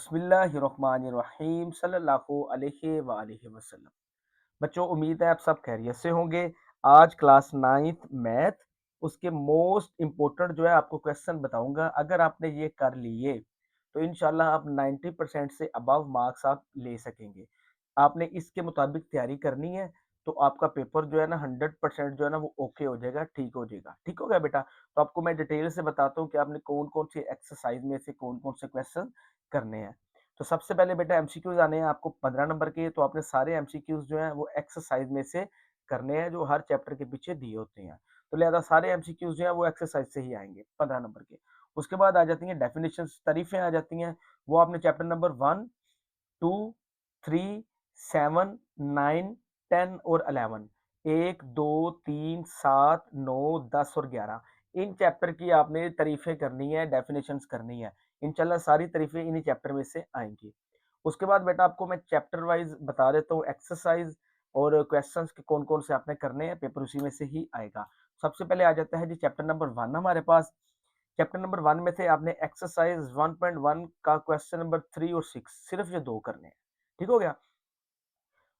बिस्मिल्लाहिर्रहमानिर्रहीम सल्लल्लाहु अलैहि वसल्लम। बच्चों, उम्मीद है आप सब खैरियत से होंगे। आज क्लास नाइन्थ मैथ, उसके मोस्ट इम्पोर्टेंट जो है आपको क्वेश्चन बताऊंगा। अगर आपने ये कर लिए तो इंशाल्लाह आप 90% से अबव मार्क्स आप ले सकेंगे। आपने इसके मुताबिक तैयारी करनी है तो आपका पेपर जो है ना 100% जो है ना वो ओके हो जाएगा, ठीक हो जाएगा। ठीक हो गया बेटा? तो आपको मैं डिटेल से बताता हूँ कि आपने कौन कौन सी एक्सरसाइज में से कौन कौन से क्वेश्चन करने हैं। तो सबसे पहले बेटा एमसीक्यूज आने हैं आपको 15 नंबर के। तो आपने सारे एमसीक्यूज जो हैं वो एक्सरसाइज में से करने हैं जो हर चैप्टर के पीछे दिए होते हैं। तो लिहाजा सारे एमसीक्यूज जो हैं वो एक्सरसाइज से ही आएंगे 15 नंबर के। उसके बाद आ जाती हैं डेफिनेशंस, तारीफें आ जाती हैं। वो आपने चैप्टर नंबर 1, 2, 3, 7, 9, 10 और 11, 1, 2, 3, 7, 9, 10 और 11, इन चैप्टर की आपने तारीफें करनी है, डेफिनेशंस करनी है। इंशाल्लाह सारी तारीफें इन्हीं चैप्टर में से आएंगी। उसके बाद बेटा आपको मैं चैप्टर वाइज बता देता हूँ एक्सरसाइज और क्वेश्चंस के कौन कौन से आपने करने हैं, पेपर उसी में से ही आएगा। सबसे पहले आ जाता है जी चैप्टर नंबर 1 हमारे पास। चैप्टर नंबर 1 में से आपने एक्सरसाइज 1.1 का क्वेश्चन नंबर 3 और 6 सिर्फ ये दो करने हैं। ठीक हो गया?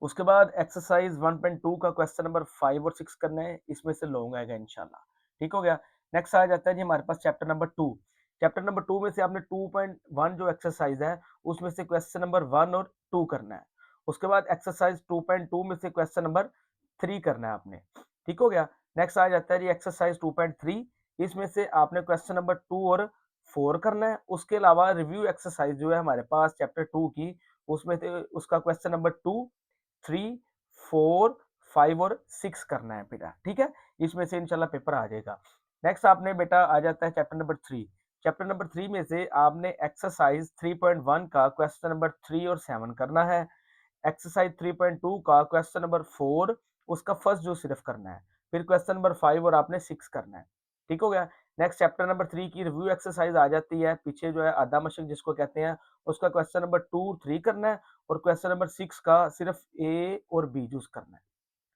उसके बाद एक्सरसाइज 1.2 का क्वेश्चन नंबर 5 और 6 करना है, इसमें से लॉन्ग आएगा इंशाल्लाह। ठीक हो गया? नेक्स्ट आ जाता है जी हमारे पास चैप्टर नंबर 2। चैप्टर नंबर 2 में से आपने 2.1 जो एक्सरसाइज है उसमें से क्वेश्चन नंबर 1 और 2 करना है। उसके बाद एक्सरसाइज 2.2 में से क्वेश्चन नंबर 3 करना है आपने। ठीक हो गया? नेक्स्ट आ जाता है जी एक्सरसाइज 2.3, इसमें से आपने क्वेश्चन नंबर 2 और 4 करना है। उसके अलावा रिव्यू एक्सरसाइज जो है हमारे पास चैप्टर 2 की, उसमें से उसका क्वेश्चन नंबर 2, 3, 4, 5 और 6 करना है बेटा। ठीक है? इसमें से इंशाल्लाह पेपर आ जाएगा। नेक्स्ट आपने बेटा आ जाता है चैप्टर नंबर 3। चैप्टर नंबर 3 में से आपने एक्सरसाइज 3.1 का क्वेश्चन नंबर 3 और 7 करना है। एक्सरसाइज 3.2 का क्वेश्चन नंबर 4, उसका फर्स्ट जो सिर्फ करना है। फिर क्वेश्चन नंबर 5 और आपने 6 करना है। ठीक हो गया? नेक्स्ट चैप्टर नंबर 3 की रिव्यू एक्सरसाइज आ जाती है। पीछे जो है आधा मशक जिसको कहते हैं, उसका क्वेश्चन नंबर 2, 3 करना है और क्वेश्चन नंबर 6 का सिर्फ ए और बी चूज करना है।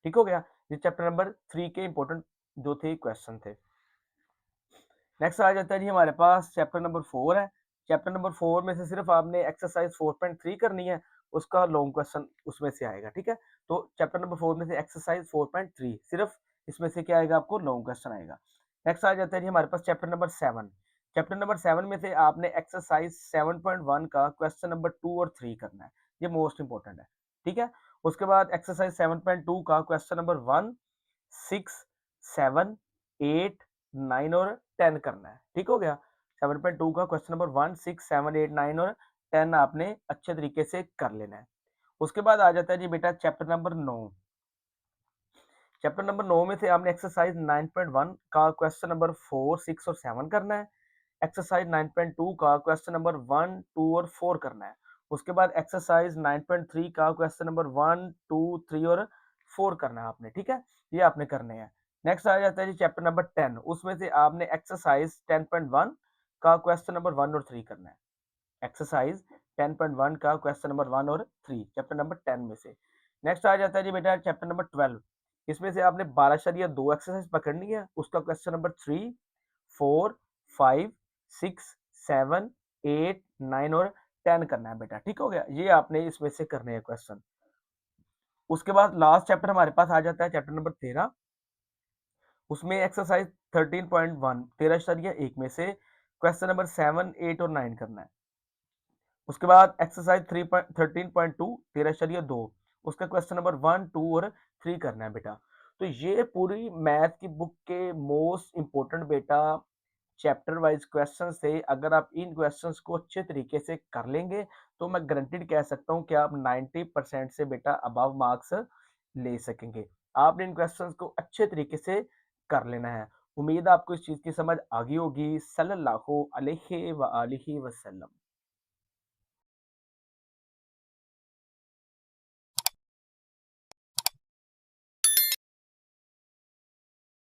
ठीक हो गया? ये चैप्टर नंबर 3 के इंपॉर्टेंट जो थे क्वेश्चन थे। नेक्स्ट आ जाता है जी हमारे पास चैप्टर नंबर 4 है। चैप्टर नंबर 4 में से सिर्फ आपने एक्सरसाइज 4.3 करनी है, उसका लॉन्ग क्वेश्चन उसमें से आएगा। ठीक है? तो चैप्टर नंबर 4 में से एक्सरसाइज 4.3 सिर्फ इसमें से क्या आएगा, आपको लॉन्ग क्वेश्चन आएगा। नेक्स्ट आ जाता है जी हमारे पास चैप्टर नंबर 7। चैप्टर नंबर 7 में से आपने एक्सरसाइज 7.1 का क्वेश्चन नंबर 2 और 3 करना है। ये मोस्ट इंपॉर्टेंट है। ठीक है? उसके बाद एक्सरसाइज 7.2 का क्वेश्चन नंबर 1, 6, 7, 8, 9 और 10 करना है। ठीक हो गया? 7.2 का क्वेश्चन नंबर 1, 6, 7, 8, 9 और 10 आपने अच्छे तरीके से कर लेना है। उसके बाद आ जाता है जी बेटा चैप्टर नंबर 9। चैप्टर नंबर 9 में से आपने एक्सरसाइज 9.1 का क्वेश्चन नंबर 4, 6 और 7 करना है। एक्सरसाइज 9.2 का क्वेश्चन नंबर 1, 2 और 4 करना है। उसके बाद एक्सरसाइज 9.3 का क्वेश्चन नंबर 1, 2, 3 और 4 करना है आपने। ठीक है? ये आपने करने हैं। नेक्स्ट आ जाता है जी चैप्टर नंबर 10। उसमें से आपने एक्सरसाइज 10.1 का क्वेश्चन नंबर 1 और 3 करना है। एक्सरसाइज 10.1 का क्वेश्चन नंबर 1 और 3 चैप्टर नंबर 10 में से। नेक्स्ट आ जाता है जी बेटा चैप्टर नंबर 12। इसमें से आपने 12.2 एक्सरसाइज पकड़नी है। उसका क्वेश्चन नंबर 3, 4, 5, 6, 7, 8, 9 और 10 करना है बेटा। ठीक हो गया? ये आपने इसमें से करने हैं क्वेश्चन। उसके बाद लास्ट चैप्टर हमारे पास आ जाता है चैप्टर नंबर 13। उसमें एक्सरसाइज 13.1 13.1 में से क्वेश्चन नंबर 7, 8 और 9 करना है। उसके बाद एक्सरसाइज 13.2 13.2 उसका क्वेश्चन नंबर 1, 2 और 3 करना है बेटा। तो ये पूरी मैथ की बुक के मोस्ट इंपॉर्टेंट बेटा चैप्टर वाइज क्वेश्चंस थे। अगर आप इन क्वेश्चंस को अच्छे तरीके से कर लेंगे तो मैं गारंटीड कह सकता हूँ कि आप 90% से बेटा अबव मार्क्स ले सकेंगे। आपने इन क्वेश्चंस को अच्छे तरीके से कर लेना है। उम्मीद है आपको इस चीज़ की समझ आ गई होगी। सल्लल्लाहु अलैहि व आलिहि वसल्लम।